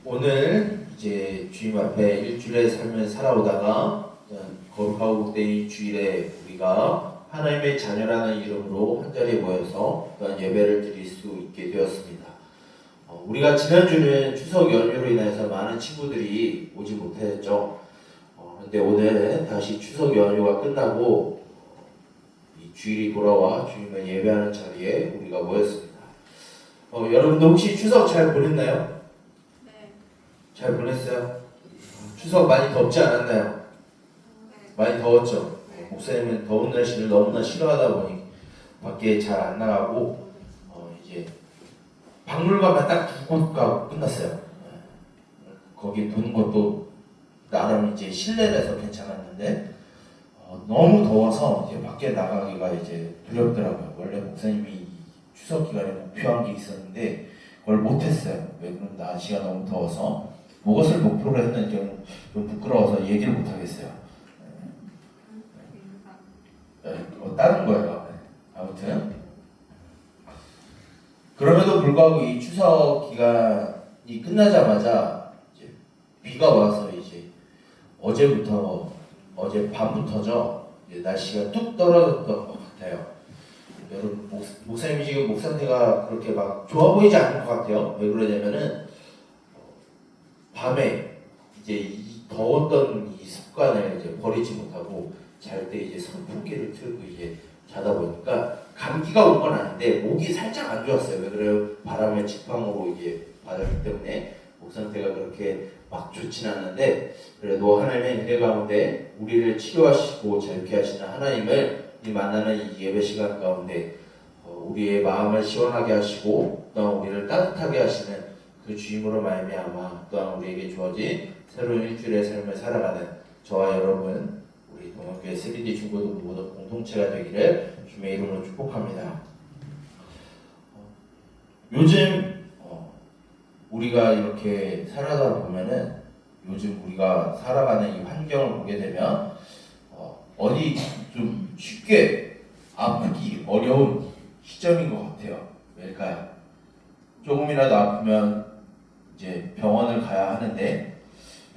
오늘 이제 주님 앞에 일주일의 삶을 살아오다가 거룩하고 복된 일주일에 우리가 하나님의 자녀라는 이름으로 한자리에 모여서 또한 예배를 드릴 수 있게 되었습니다. 우리가 지난주는 추석 연휴로 인해서 많은 친구들이 오지 못했죠. 그런데 오늘 다시 추석 연휴가 끝나고 이 주일이 돌아와 주님을 예배하는 자리에 우리가 모였습니다. 여러분도 혹시 추석 잘 보냈나요? 네. 잘 보냈어요? 추석 많이 덥지 않았나요? 네. 많이 더웠죠? 목사님은 더운 날씨를 너무나 싫어하다 보니 밖에 잘 안 나가고 이제 박물관만 딱 두 곳 가고 끝났어요. 거기 도는 것도 나름 이제 실내라서 괜찮았는데 너무 더워서 이제 밖에 나가기가 이제 두렵더라고요. 원래 목사님이 추석 기간에 목표한 게 있었는데 그걸 못했어요. 왜 그럼 날씨가 너무 더워서 무엇을 목표로 했는지 좀 부끄러워서 얘기를 못하겠어요. 다른 거예요. 아무튼 그럼에도 불구하고 이 추석 기간이 끝나자마자 이제 비가 와서 이제 어제 밤부터죠. 이제 날씨가 뚝 떨어졌던 것 같아요. 여러분 목사님이 지금 목 상태가 그렇게 막 좋아 보이지 않을 것 같아요. 왜 그러냐면은 밤에 이제 이 더웠던 이 습관을 이제 버리지 못하고 잘 때 이제 선풍기를 틀고 이제 자다 보니까 감기가 온 건 아닌데 목이 살짝 안 좋았어요. 왜 그래요? 바람의 직방으로 이제 받았기 때문에 목 상태가 그렇게 막 좋진 않는데 그래도 하나님의 은혜 가운데 우리를 치료하시고 자유케 하시는 하나님을 이 만나는 이 예배 시간 가운데 우리의 마음을 시원하게 하시고 또한 우리를 따뜻하게 하시는 그 주임으로 말미암아 또한 우리에게 주어진 새로운 일주일의 삶을 살아가는 저와 여러분 우리 동학교회 3D 중고등 모두 공동체가 되기를 주님의 이름으로 축복합니다. 요즘 우리가 이렇게 살아다 보면은 요즘 우리가 살아가는 이 환경을 보게 되면 어디 좀 쉽게 아프기 어려운 시점인 것 같아요. 왜일까요? 조금이라도 아프면 이제 병원을 가야 하는데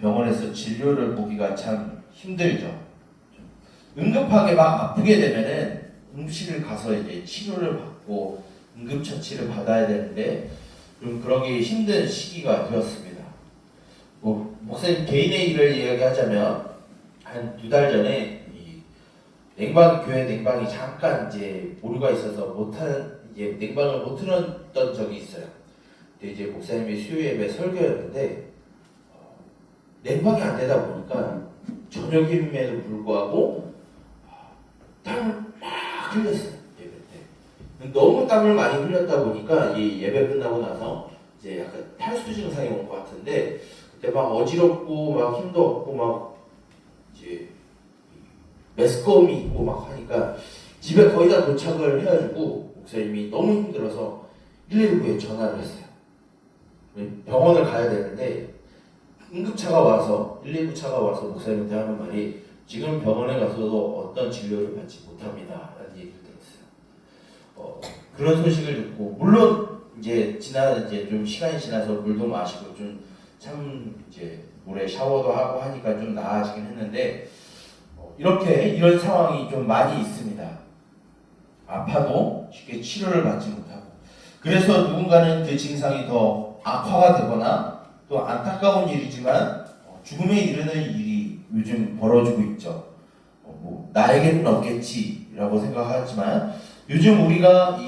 병원에서 진료를 보기가 참 힘들죠. 응급하게 막 아프게 되면은 응급실을 가서 이제 치료를 받고 응급처치를 받아야 되는데 좀 그러기 힘든 시기가 되었습니다. 목사님 개인의 일을 이야기하자면 한 2달 전에 교회 냉방이 잠깐 이제 오류가 있어서 이제 냉방을 못 틀었던 적이 있어요. 근데 이제 목사님이 수요 예배 설교였는데 냉방이 안 되다 보니까 저녁임에도 불구하고 땀을 막 흘렸어요. 예배 때. 너무 땀을 많이 흘렸다 보니까 이 예배 끝나고 나서 이제 약간 탈수 증상이 온 것 같은데 그때 막 어지럽고 막 힘도 없고 막 이제 메스꺼움이 있고 막 하니까 집에 거의 다 도착을 해가지고 목사님이 너무 힘들어서 119에 전화를 했어요. 병원을 가야 되는데 응급차가 와서 119 차가 와서 목사님한테 하는 말이 지금 병원에 가서도 어떤 진료를 받지 못합니다 라는 얘기를 들었어요. 그런 소식을 듣고 물론 이제 좀 시간이 지나서 물도 마시고 좀 참 이제 물에 샤워도 하고 하니까 좀 나아지긴 했는데 이런 상황이 좀 많이 있습니다. 아파도 쉽게 치료를 받지 못하고 그래서 누군가는 그 증상이 더 악화가 되거나 또 안타까운 일이지만 죽음에 이르는 일이 요즘 벌어지고 있죠. 나에게는 없겠지라고 생각하지만 요즘 우리가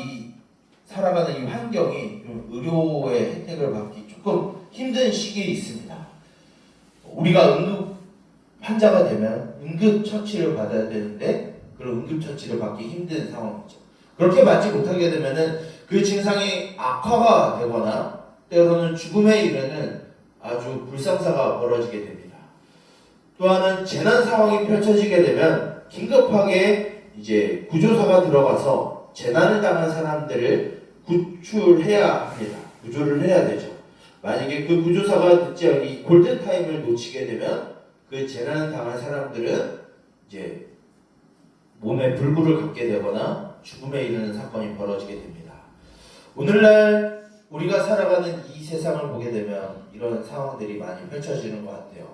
살아가는 이 환경이 좀 의료의 혜택을 받기 조금 힘든 시기에 있습니다. 우리가 응급 환자가 되면 응급처치를 받아야 되는데 그런 응급처치를 받기 힘든 상황이죠. 그렇게 받지 못하게 되면은 그 증상이 악화가 되거나 때로는 죽음에 이르는 아주 불상사가 벌어지게 됩니다. 또한은 재난 상황이 펼쳐지게 되면 긴급하게 이제 구조사가 들어가서 재난을 당한 사람들을 구출해야 합니다. 구조를 해야 되죠. 만약에 그 구조사가 늦지 않게 골든타임을 놓치게 되면 그 재난을 당한 사람들은 이제 몸에 불구를 갖게 되거나 죽음에 이르는 사건이 벌어지게 됩니다. 오늘날 우리가 살아가는 이 세상을 보게 되면 이런 상황들이 많이 펼쳐지는 것 같아요.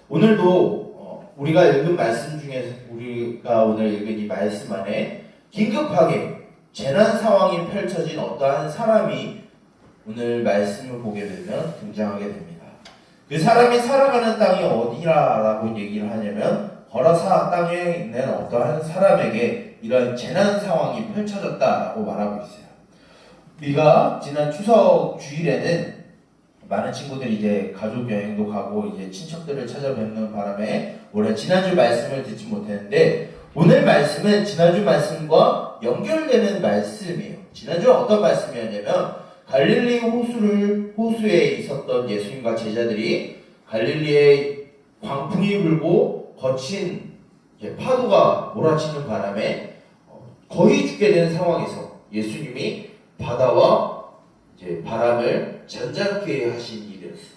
오늘도 우리가 읽은 말씀 중에서 우리가 오늘 읽은 이 말씀 안에 긴급하게 재난 상황이 펼쳐진 어떠한 사람이 오늘 말씀을 보게 되면 등장하게 됩니다. 그 사람이 살아가는 땅이 어디라고 얘기를 하냐면 거라사 땅에 있는 어떠한 사람에게 이런 재난 상황이 펼쳐졌다라고 말하고 있어요. 우리가 지난 추석 주일에는 많은 친구들이 이제 가족 여행도 가고 이제 친척들을 찾아뵙는 바람에 원래 지난주 말씀을 듣지 못했는데 오늘 말씀은 지난주 말씀과 연결되는 말씀이에요. 지난주는 어떤 말씀이었냐면 갈릴리 호수에 있었던 예수님과 제자들이 갈릴리에 광풍이 불고 거친 파도가 몰아치는 바람에 거의 죽게 된 상황에서 예수님이 바다와 이제 바람을 잔잔케 하신 일이었어요.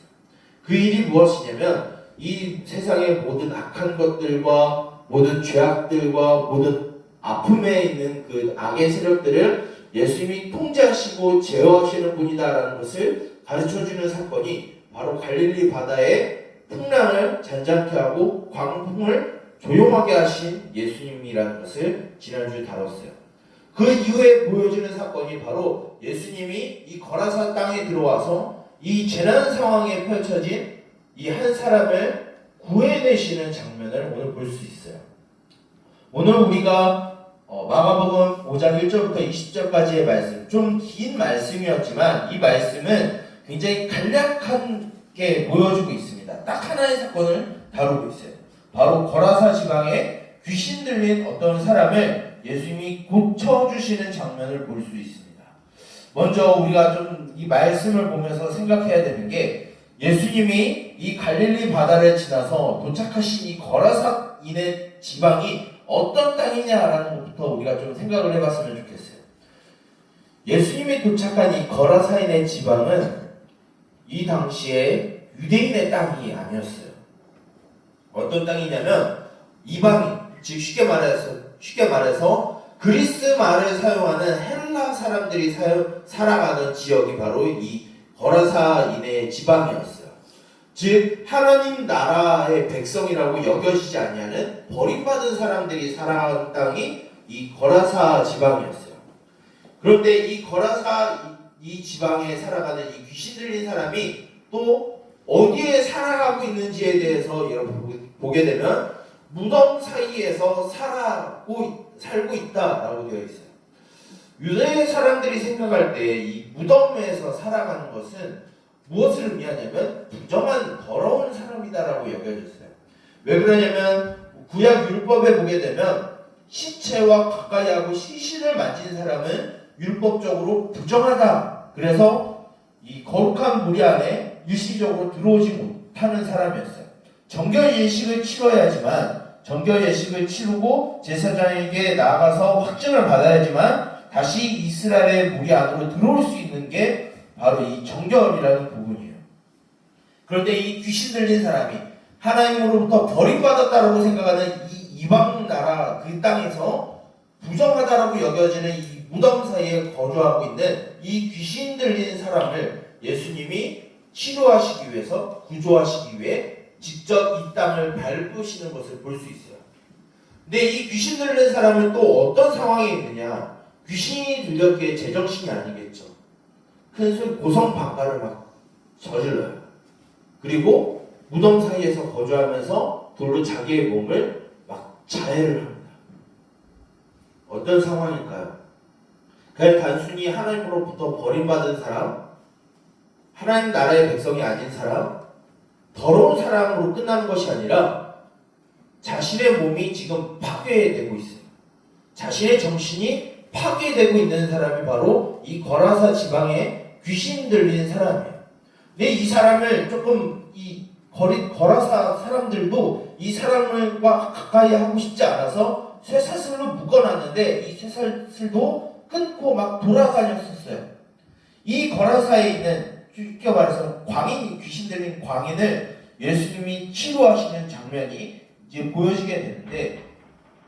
그 일이 무엇이냐면 이 세상의 모든 악한 것들과 모든 죄악들과 모든 아픔에 있는 그 악의 세력들을 예수님이 통제하시고 제어하시는 분이다라는 것을 가르쳐주는 사건이 바로 갈릴리 바다의 풍랑을 잔잔케 하고 광풍을 조용하게 하신 예수님이라는 것을 지난주에 다뤘어요. 그 이후에 보여주는 사건이 바로 예수님이 이 거라사 땅에 들어와서 이 재난 상황에 펼쳐진 이 한 사람을 구해내시는 장면을 오늘 볼 수 있어요. 오늘 우리가 마가복음 5장 1절부터 20절까지의 말씀, 좀 긴 말씀이었지만 이 말씀은 굉장히 간략하게 보여주고 있습니다. 딱 하나의 사건을 다루고 있어요. 바로 거라사 지방에 귀신 들린 어떤 사람을 예수님이 고쳐주시는 장면을 볼 수 있습니다. 먼저 우리가 좀 이 말씀을 보면서 생각해야 되는 게 예수님이 이 갈릴리 바다를 지나서 도착하신 이 거라사인의 지방이 어떤 땅이냐라는 것부터 우리가 좀 생각을 해봤으면 좋겠어요. 예수님이 도착한 이 거라사인의 지방은 이 당시에 유대인의 땅이 아니었어요. 어떤 땅이냐면 이방인, 즉 쉽게 말해서 그리스 말을 사용하는 헬라 사람들이 살아가는 지역이 바로 이 거라사인의 지방이었어요. 즉 하나님 나라의 백성이라고 여겨지지 아니하는 버림받은 사람들이 살아가는 땅이 이 거라사 지방이었어요. 그런데 이 거라사 이 지방에 살아가는 이 귀신 들린 사람이 또 어디에 살아가고 있는지에 대해서 여러분 보게 되면 무덤 사이에서 살고 있다라고 되어 있어요. 유대 사람들이 생각할 때 이 무덤에서 살아가는 것은 무엇을 의미하냐면 부정한 더러운 사람이다라고 여겨졌어요. 왜 그러냐면 구약 율법에 보게 되면 시체와 가까이 하고 시신을 만진 사람은 율법적으로 부정하다. 그래서 이 거룩한 무리 안에 일시적으로 들어오지 못하는 사람이었어요. 정결 예식을 치러야지만 정결 예식을 치르고 제사장에게 나아가서 확증을 받아야지만 다시 이스라엘의 무리 안으로 들어올 수 있는 게 바로 이 정결이라는 부분이에요. 그런데 이 귀신 들린 사람이 하나님으로부터 버림받았다라고 생각하는 이 이방 나라 그 땅에서 부정하다라고 여겨지는 이 무덤 사이에 거주하고 있는 이 귀신 들린 사람을 예수님이 치료하시기 위해서 구조하시기 위해 직접 이 땅을 밟으시는 것을 볼 수 있어요. 근데 이 귀신 들린 사람은 또 어떤 상황에 있느냐? 귀신이 들렸기에 제정신이 아니겠죠. 큰 소리 고성방가를 막 저질러요. 그리고 무덤 사이에서 거주하면서 돌로 자기의 몸을 막 자해를 합니다. 어떤 상황일까요? 그냥 단순히 하나님으로부터 버림받은 사람, 하나님 나라의 백성이 아닌 사람, 더러운 사람으로 끝나는 것이 아니라 자신의 몸이 지금 파괴되고 있어요. 자신의 정신이 파괴되고 있는 사람이 바로 이 거라사 지방에 귀신 들린 사람이에요. 근데 이 사람을 조금 거라사 사람들도 이 사람과 가까이 하고 싶지 않아서 쇠사슬로 묶어놨는데 이 쇠사슬도 끊고 막 돌아다녔었어요. 이 거라사에 있는 쉽게 말해서 귀신 들린 광인을 예수님이 치료하시는 장면이 이제 보여지게 되는데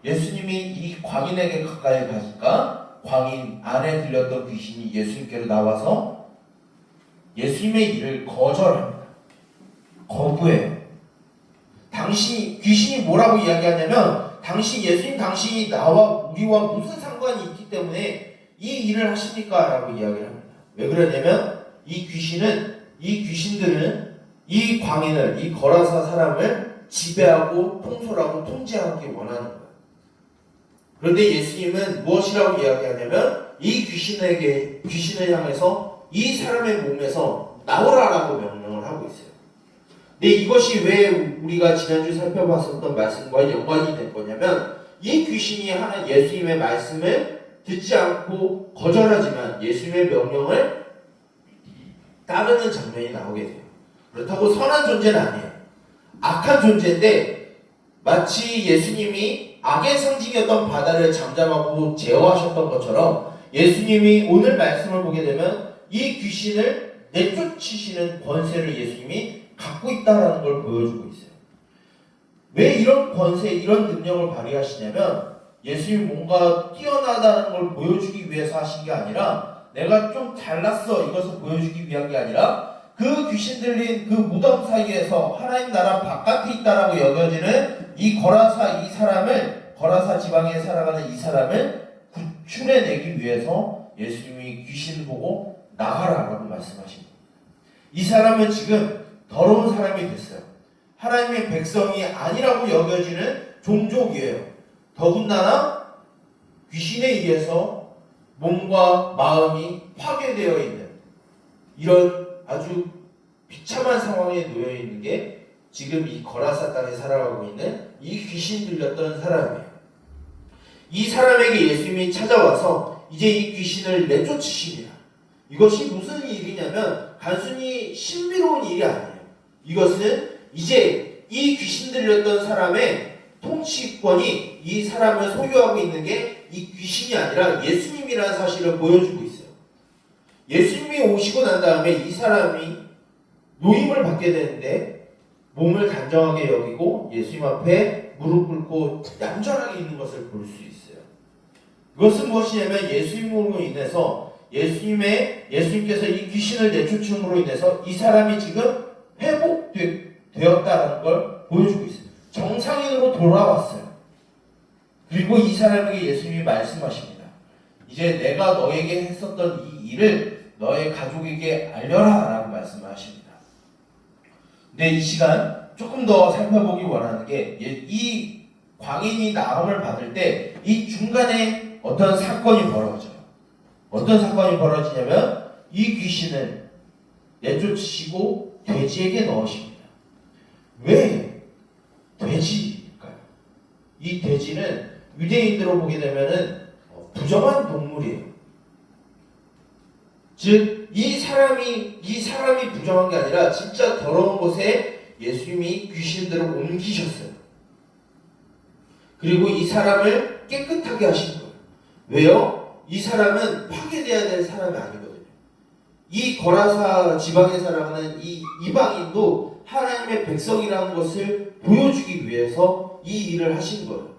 예수님이 이 광인에게 가까이 가니까 광인 안에 들렸던 귀신이 예수님께로 나와서 예수님의 일을 거절합니다. 거부해요. 귀신이 뭐라고 이야기하냐면 당신이 나와 우리와 무슨 상관이 있기 때문에 이 일을 하십니까? 라고 이야기를 합니다. 왜 그러냐면 이 귀신들은 이 광인을, 이 거라사 사람을 지배하고 통솔하고 통제하기 원하는 거예요. 그런데 예수님은 무엇이라고 이야기하냐면 이 귀신을 향해서 이 사람의 몸에서 나오라라고 명령을 하고 있어요. 근데 이것이 왜 우리가 지난주 살펴봤었던 말씀과 연관이 된 거냐면 이 귀신이 하는 예수님의 말씀을 듣지 않고 거절하지만 예수님의 명령을 따르는 장면이 나오게 돼요. 그렇다고 선한 존재는 아니에요. 악한 존재인데 마치 예수님이 악의 상징이었던 바다를 잠잠하고 제어하셨던 것처럼 예수님이 오늘 말씀을 보게 되면 이 귀신을 내쫓으시는 권세를 예수님이 갖고 있다는 걸 보여주고 있어요. 왜 이런 권세, 이런 능력을 발휘하시냐면 예수님이 뭔가 뛰어나다는 걸 보여주기 위해서 하신 게 아니라 내가 좀 잘났어 이것을 보여주기 위한 게 아니라 그 귀신 들린 그 무덤 사이에서 하나님 나라 바깥에 있다라고 여겨지는 이 거라사 지방에 살아가는 이 사람을 구출해내기 위해서 예수님이 귀신을 보고 나가라라고 말씀하십니다. 이 사람은 지금 더러운 사람이 됐어요. 하나님의 백성이 아니라고 여겨지는 종족이에요. 더군다나 귀신에 의해서 몸과 마음이 파괴되어 있는 이런 아주 비참한 상황에 놓여 있는 게 지금 이 거라사 땅에 살아가고 있는 이 귀신 들렸던 사람이에요. 이 사람에게 예수님이 찾아와서 이제 이 귀신을 내쫓으십니다. 이것이 무슨 일이냐면 단순히 신비로운 일이 아니에요. 이것은 이제 이 귀신 들렸던 사람의 통치권이 이 사람을 소유하고 있는 게 이 귀신이 아니라 예수님이라는 사실을 보여주고 있어요. 예수님이 오시고 난 다음에 이 사람이 노임을 받게 되는데 몸을 단정하게 여기고 예수님 앞에 무릎 꿇고 얌전하게 있는 것을 볼 수 있어요. 그것은 무엇이냐면 예수님으로 인해서 예수님께서 이 귀신을 내쫓음으로 인해서 이 사람이 지금 회복되었다는 걸 보여주고 있어요. 정상인으로 돌아왔어요. 그리고 이 사람에게 예수님이 말씀하십니다. 이제 내가 너에게 했었던 이 일을 너의 가족에게 알려라 라고 말씀을 하십니다. 근데 이 시간 조금 더 살펴보기 원하는 게 이 광인이 나음을 받을 때 이 중간에 어떤 사건이 벌어져요. 어떤 사건이 벌어지냐면 이 귀신을 내쫓으시고 돼지에게 넣으십니다. 왜 돼지일까요? 이 돼지는 유대인들로 보게 되면은 부정한 동물이에요. 즉, 이 사람이 부정한 게 아니라 진짜 더러운 곳에 예수님이 귀신들을 옮기셨어요. 그리고 이 사람을 깨끗하게 하신 거예요. 왜요? 이 사람은 파괴되어야 될 사람이 아니거든요. 이 거라사 지방에 살아가는 이 이방인도 하나님의 백성이라는 것을 보여주기 위해서 이 일을 하신 거예요.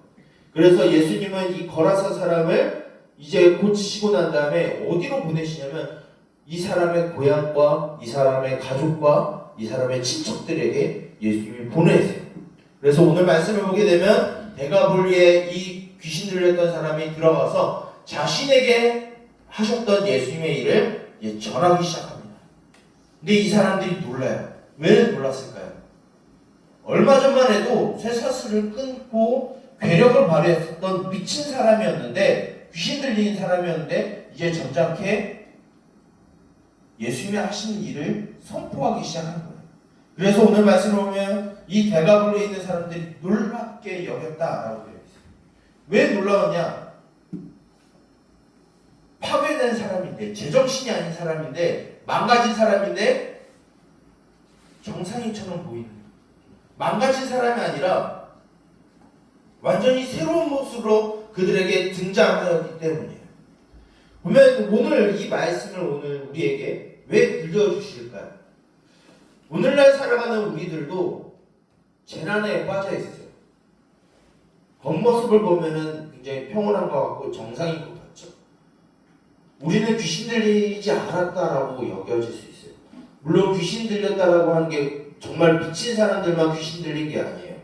그래서 예수님은 이 거라사 사람을 이제 고치시고 난 다음에 어디로 보내시냐면 이 사람의 고향과 이 사람의 가족과 이 사람의 친척들에게 예수님이 보내세요. 그래서 오늘 말씀을 보게 되면 데가볼리에 이 귀신 들렸던 사람이 들어가서 자신에게 하셨던 예수님의 일을 전하기 시작합니다. 근데 이 사람들이 놀라요. 왜 놀랐을까요? 얼마 전만 해도 쇠사슬을 끊고 괴력을 발휘했었던 미친 사람이었는데, 귀신 들린 사람이었는데 이제 점잖게 예수님이 하신 일을 선포하기 시작한 거예요. 그래서 오늘 말씀을 보면 이 데가볼리에 있는 사람들이 놀랍게 여겼다라고 되어 있어요. 왜 놀라웠냐? 파괴된 사람인데, 제정신이 아닌 사람인데, 망가진 사람인데 정상인처럼 보이는 거예요. 망가진 사람이 아니라 완전히 새로운 모습으로 그들에게 등장하였기 때문이에요. 보면 오늘 이 말씀을 오늘 우리에게 왜 들려주실까요? 오늘날 살아가는 우리들도 재난에 빠져 있어요. 겉모습을 보면은 굉장히 평온한 것 같고 정상인 것 같죠. 우리는 귀신 들리지 않았다라고 여겨질 수 있어요. 물론 귀신 들렸다라고 하는 게 정말 미친 사람들만 귀신 들린 게 아니에요.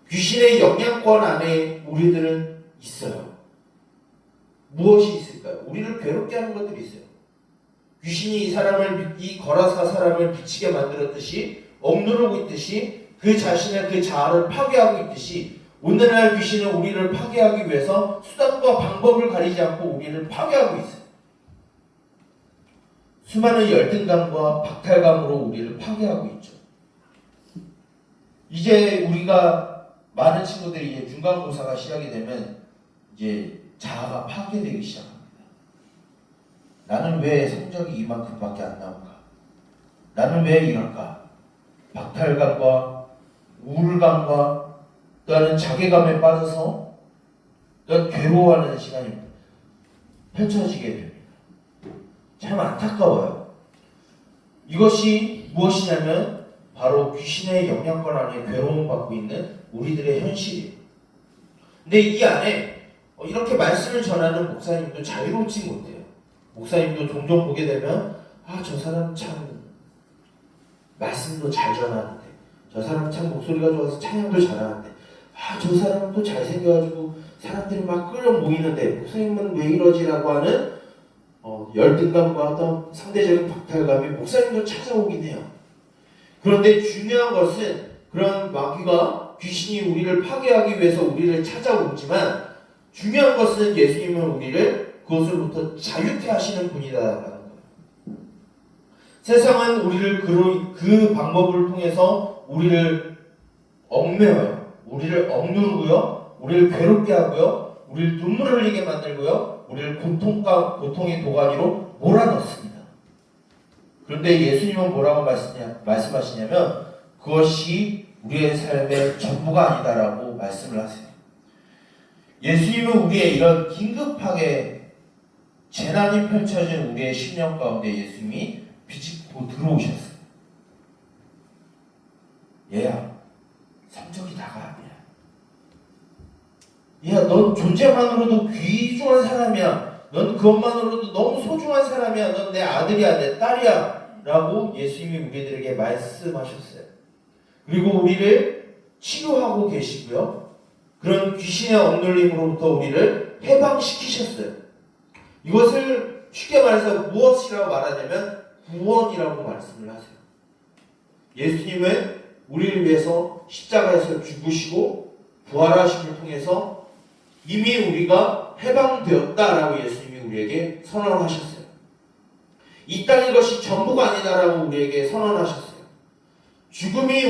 귀신의 영향권 안에 우리들은 있어요. 무엇이 있을까요? 우리를 괴롭게 하는 것들이 있어요. 귀신이 이 거라사 사람을 미치게 만들었듯이, 억누르고 있듯이, 그 자신의 그 자아를 파괴하고 있듯이, 오늘날 귀신은 우리를 파괴하기 위해서 수단과 방법을 가리지 않고 우리를 파괴하고 있어요. 수많은 열등감과 박탈감으로 우리를 파괴하고 있죠. 이제 우리가 많은 친구들이 이제 중간고사가 시작이 되면 이제 자아가 파괴되기 시작합니다. 나는 왜 성적이 이만큼밖에 안 나올까? 나는 왜 이럴까? 박탈감과 우울감과 또는 자괴감에 빠져서 또 괴로워하는 시간이 펼쳐지게 됩니다. 참 안타까워요. 이것이 무엇이냐면 바로 귀신의 영향권 안에 괴로움받고 있는 우리들의 현실이에요. 근데 이 안에 이렇게 말씀을 전하는 목사님도 자유롭지 못해요. 목사님도 종종 보게 되면 저 사람 참 말씀도 잘 전하는데, 저 사람 참 목소리가 좋아서 찬양도 잘하는데, 저 사람은 또 잘생겨가지고 사람들이 막 끌어 모이는데 목사님은 왜 이러지라고 하는 열등감과 어떤 상대적인 박탈감이 목사님도 찾아오긴 해요. 그런데 중요한 것은 그런 마귀가 귀신이 우리를 파괴하기 위해서 우리를 찾아오지만 중요한 것은 예수님은 우리를 그것으로부터 자유케 하시는 분이다라는 거예요. 세상은 우리를 그 방법을 통해서 우리를 얽매어요. 우리를 억누르고요. 우리를 괴롭게 하고요. 우리를 눈물 흘리게 만들고요. 우리를 고통의 도가니로 몰아넣습니다. 그런데 예수님은 뭐라고 말씀하시냐면 그것이 우리의 삶의 전부가 아니다라고 말씀을 하세요. 예수님은 우리의 이런 긴급하게 재난이 펼쳐진 우리의 심령 가운데 예수님이 비집고 들어오셨어요. 얘야, 성적이 다가 아니야. 얘야, 넌 존재만으로도 귀중한 사람이야. 넌 그것만으로도 너무 소중한 사람이야. 넌 내 아들이야, 내 딸이야. 라고 예수님이 우리들에게 말씀하셨어요. 그리고 우리를 치료하고 계시고요. 그런 귀신의 억눌림으로부터 우리를 해방시키셨어요. 이것을 쉽게 말해서 무엇이라고 말하냐면 구원이라고 말씀을 하세요. 예수님은 우리를 위해서 십자가에서 죽으시고 부활하심을 통해서 이미 우리가 해방되었다라고 예수님이 우리에게 선언하셨어요. 이 땅의 것이 전부가 아니다라고 우리에게 선언하셨어요. 죽음이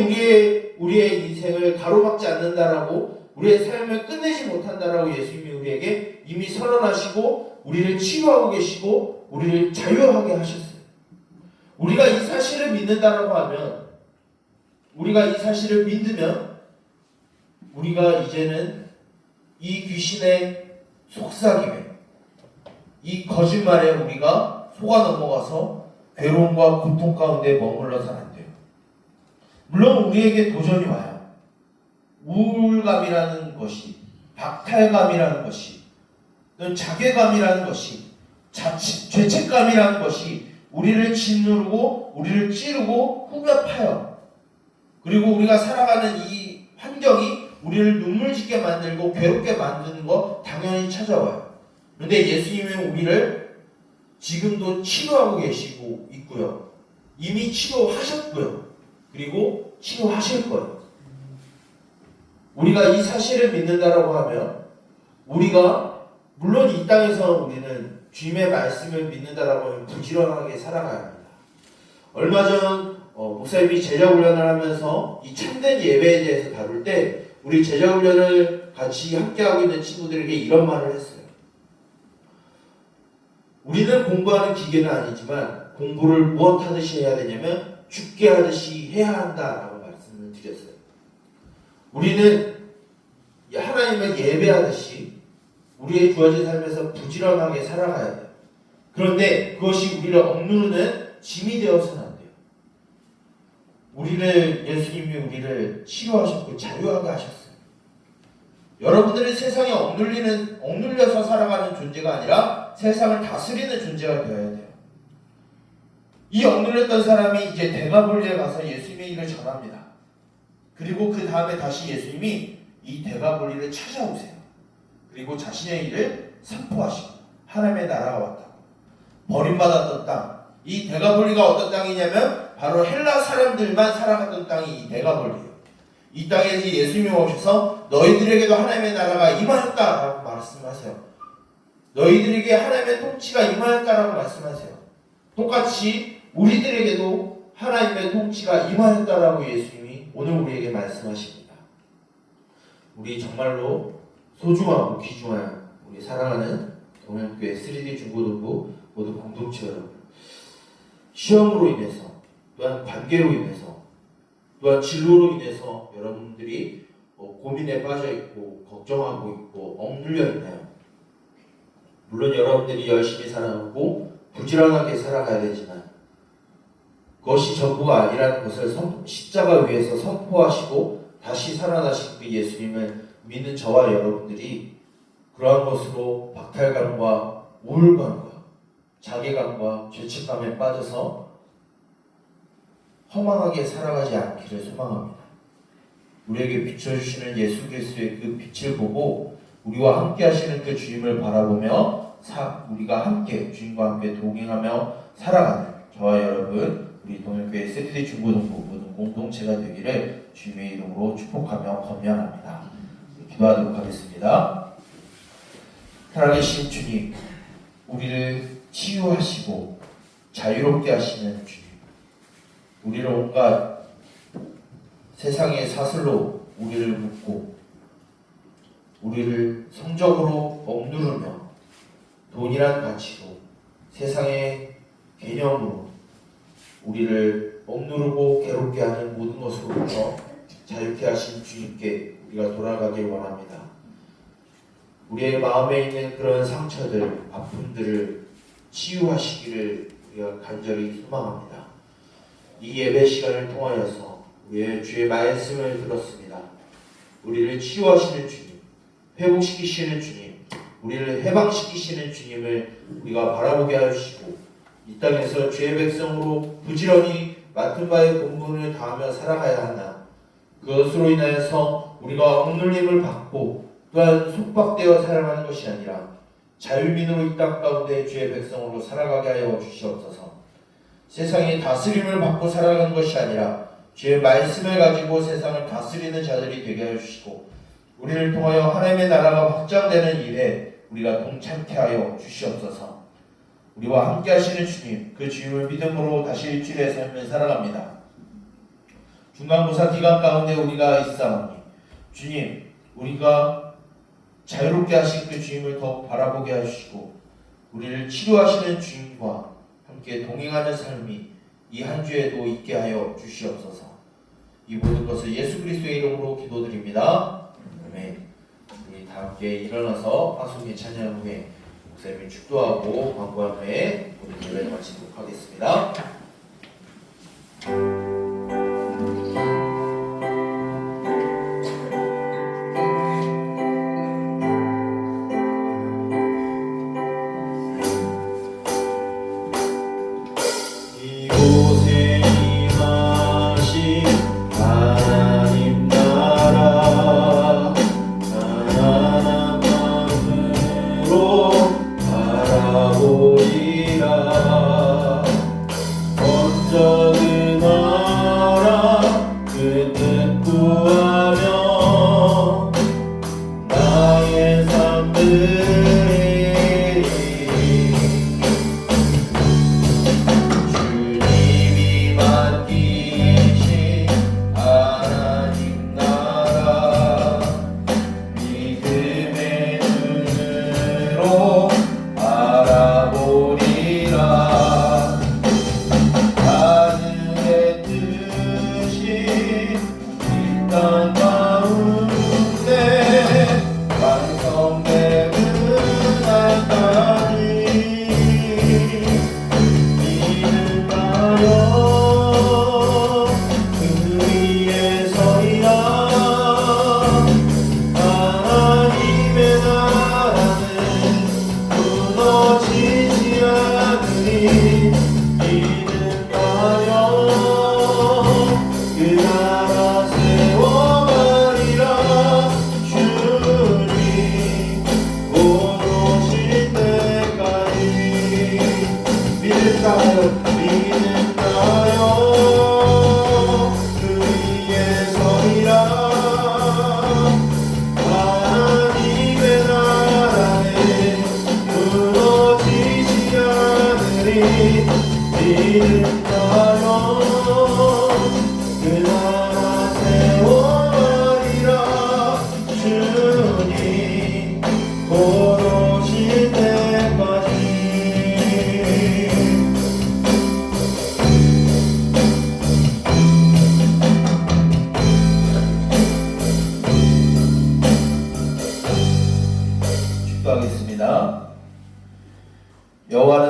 우리의 인생을 가로막지 않는다라고, 우리의 삶을 끝내지 못한다라고 예수님이 우리에게 이미 선언하시고 우리를 치유하고 계시고 우리를 자유하게 하셨어요. 우리가 이 사실을 믿는다라고 하면, 우리가 이 사실을 믿으면 우리가 이제는 이 귀신의 속삭임에, 이 거짓말에 우리가 속아 넘어가서 괴로움과 고통 가운데 머물러서는 안 돼요. 물론 우리에게 도전이 와요. 우울감이라는 것이, 박탈감이라는 것이, 또는 자괴감이라는 것이, 죄책감이라는 것이 우리를 짓누르고 우리를 찌르고 후벼 파요. 그리고 우리가 살아가는 이 환경이 우리를 눈물짓게 만들고 괴롭게 만드는 거 당연히 찾아와요. 그런데 예수님은 우리를 지금도 치료하고 계시고 있고요. 이미 치료하셨고요. 그리고 치료하실 거예요. 우리가 이 사실을 믿는다라고 하면, 우리가 물론 이 땅에서 우리는 주님의 말씀을 믿는다라고 하면 부지런하게 살아가야 합니다. 얼마 전 목사님이 제자훈련을 하면서 이 참된 예배에 대해서 다룰 때 우리 제자훈련을 같이 함께하고 있는 친구들에게 이런 말을 했어요. 우리는 공부하는 기계는 아니지만 공부를 무엇 하듯이 해야 되냐면 죽게 하듯이 해야 한다라고 말씀을 드렸어요. 우리는 하나님을 예배하듯이 우리의 주어진 삶에서 부지런하게 살아가야 돼요. 그런데 그것이 우리를 억누르는 짐이 되어서는 안 돼요. 예수님이 우리를 치료하셨고 자유하게 하셨어요. 여러분들은 세상에 억눌려서 살아가는 존재가 아니라 세상을 다스리는 존재가 되어야 돼요. 이 억눌렸던 사람이 이제 데가볼리에 가서 예수님의 일을 전합니다. 그리고 그 다음에 다시 예수님이 이 데가볼리를 찾아오세요. 그리고 자신의 일을 선포하시고 하나님의 나라가 왔다고. 버림받았던 땅. 이 데가볼리가 어떤 땅이냐면 바로 헬라 사람들만 살아갔던 땅이 이 데가볼리예요. 이 땅에 예수님이 오셔서 너희들에게도 하나님의 나라가 임하였다라고 말씀하세요. 너희들에게 하나님의 통치가 임하였다라고 말씀하세요. 똑같이 우리들에게도 하나님의 통치가 임하였다라고 예수님이 오늘 우리에게 말씀하십니다. 우리 정말로 소중하고 귀중한 우리 사랑하는 동현교회 3D 중고등부 모든 공동체 여러분, 시험으로 인해서 또한 관계로 인해서 또한 진로로 인해서 여러분들이 고민에 빠져 있고 걱정하고 있고 억눌려 있나요? 물론 여러분들이 열심히 살아가고 부지런하게 살아가야 되지만 그것이 전부가 아니라는 것을 십자가 위에서 선포하시고 다시 살아나신 그 예수님을 믿는 저와 여러분들이 그러한 것으로 박탈감과 우울감과 자괴감과 죄책감에 빠져서 허망하게 살아가지 않기를 소망합니다. 우리에게 비춰주시는 예수 그리스도의 그 빛을 보고 우리와 함께 하시는 그 주님을 바라보며 우리가 함께 주님과 함께 동행하며 살아가는 저와 여러분 우리 동현교회 3D 중고등부 모든 공동체가 되기를 주님의 이름으로 축복하며 건면합니다. 기도하도록 하겠습니다. 살아계신 주님, 우리를 치유하시고 자유롭게 하시는 주님, 우리를 온갖 세상의 사슬로 우리를 묶고 우리를 성적으로 억누르며 돈이란 가치로 세상의 개념으로 우리를 억누르고 괴롭게 하는 모든 것으로부터 자유케 하신 주님께 우리가 돌아가길 원합니다. 우리의 마음에 있는 그런 상처들, 아픔들을 치유하시기를 우리가 간절히 소망합니다. 이 예배 시간을 통하여서 우리의 주의 말씀을 들었습니다. 우리를 치유하시는 주님, 회복시키시는 주님, 우리를 해방시키시는 주님을 우리가 바라보게 하시고 이 땅에서 주의 백성으로 부지런히 맡은 바의 본분을 다하며 살아가야 하나, 그것으로 인하여서 우리가 억눌림을 받고 또한 속박되어 살아가는 것이 아니라 자유민으로 이 땅 가운데 주의 백성으로 살아가게 하여 주시옵소서. 세상의 다스림을 받고 살아가는 것이 아니라 주의 말씀을 가지고 세상을 다스리는 자들이 되게 하여 주시고 우리를 통하여 하나님의 나라가 확장되는 일에 우리가 동참케 하여 주시옵소서. 우리와 함께 하시는 주님, 그 주님을 믿음으로 다시 일주일의 삶을 살아갑니다. 중간고사 기간 가운데 우리가 있사오니 주님, 우리가 자유롭게 하신 그 주님을 더욱 바라보게 하시고 우리를 치료하시는 주님과 함께 동행하는 삶이 이 한 주에도 있게 하여 주시옵소서. 이 모든 것을 예수 그리스도의 이름으로 기도드립니다. 아멘. 우리 다 함께 일어나서 파송의 찬양 후에 목사님이 축도하고 광고한 후에 모든 예배를 마치도록 하겠습니다. 이곳에 임하신 하나님 나라 가난한 마음으로 바라보리라.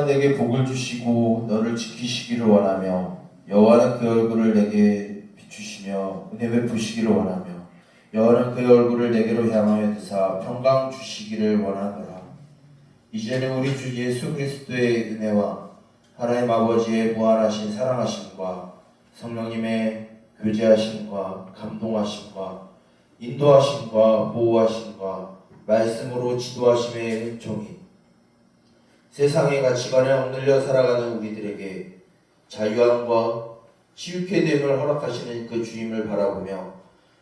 여호와는 내게 복을 주시고 너를 지키시기를 원하며 여호와는 그 얼굴을 내게 비추시며 은혜 베푸시기를 원하며 여호와는 그의 얼굴을 내게로 향하여 드사 평강 주시기를 원하노라. 이제는 우리 주 예수 그리스도의 은혜와 하나님 아버지의 무한하신 사랑하심과 성령님의 교제하심과 감동하심과 인도하심과 보호하심과 말씀으로 지도하심의 은총이 세상의 가치관에 억눌려 살아가는 우리들에게 자유함과 치유케 됨을 허락하시는 그 주님을 바라보며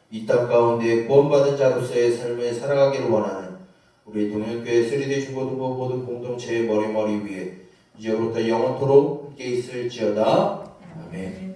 이 땅 가운데 구원받은 자로서의 삶을 살아가기를 원하는 우리 동현교회 쓰리대 중고등부 모든 공동체의 머리 위에 이제부터 영원토록 함께 있을지어다. 아멘.